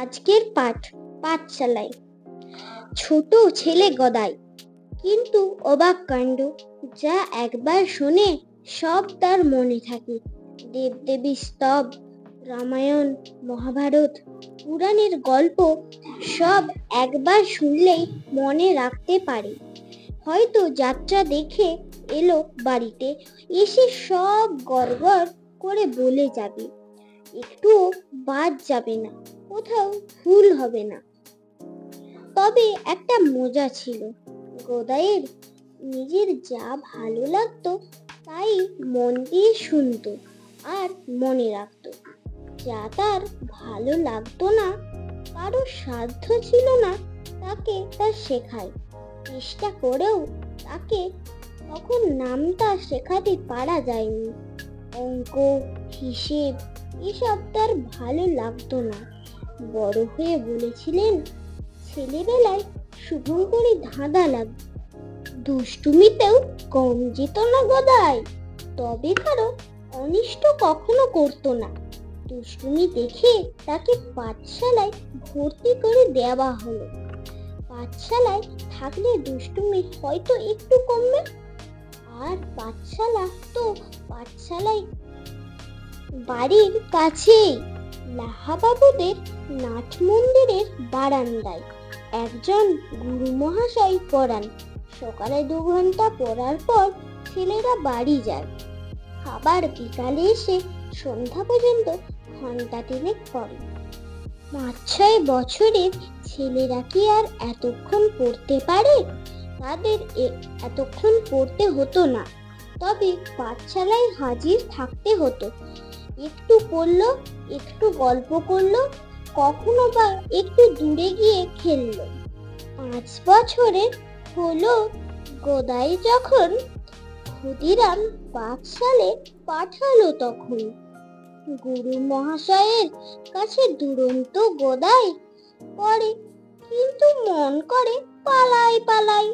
আজকের পাঠ পাঠশালায়। ছোট ছেলে গদাই, কিন্তু অবাক কাণ্ড, যা একবার শোনে সব তার মনে থাকে। দেবদেবী স্তব, রামায়ণ, মহাভারত, পুরাণের গল্প সব একবার শুনলেই মনে রাখতে পারে। হয়তো যাত্রা দেখে এলো বাড়িতে, এসে সব গড়গড় করে বলে যাবে, একটুও বাদ যাবে না, কোথাও ভুল হবে না। তবে একটা মজা ছিল, গদাইয়ের নিজের যা ভালো লাগতো তাই মন দিয়ে শুনতো আর মনে রাখতো। যা তার ভালো লাগতো না, কারো সাধ্য ছিল না তাকে তা শেখায়। চেষ্টা করেও তাকে তখন নামটা শেখাতে পারা যায়নি। অঙ্ক, হিসেব এসব তার ভালো লাগতো না। বড় হয়ে বলেছিলেন, ছেলেবেলায় শুভঙ্করী ধাঁধা লাগতো, দুষ্টুমিতেও কম যেত না গদাই, তবে কারো অনিষ্ট কখনো করতো না। দুষ্টুমি দেখে তাকে পাঠশালায় ভর্তি করে দেওয়া হলো। পাঠশালায় থাকলে দুষ্টুমি হয়তো একটু কমবে। আর পাঠশালায় বাড়ির কাছেই, লাহাবাবুদের নাট মন্দিরের বারান্দায় একজন গুরু মহাশয় পড়ান। সকালে 2 ঘন্টা পড়ার পর ছেলেরা বাড়ি যায়, আবার বিকালে এসে সন্ধ্যা পর্যন্ত ঘন্টা 3 পড়ে। 5-6 বছরের ছেলেরা কি আর এতক্ষণ পড়তে পারে? তাদের এতক্ষণ পড়তে হতো না, তবে পাঠশালায় হাজির থাকতে হতো। একটু পড়লো, একটু গল্প করলো, কখনো বা একটু দূরে গিয়ে খেললো। 5 বছরের হলো গদাই যখন ক্ষুদিরাম পাঠশালে পাঠালো, তখন গুরু মহাশয়ের কাছে দুরন্ত গদাই পড়ে, কিন্তু মন করে পালাই পালাই।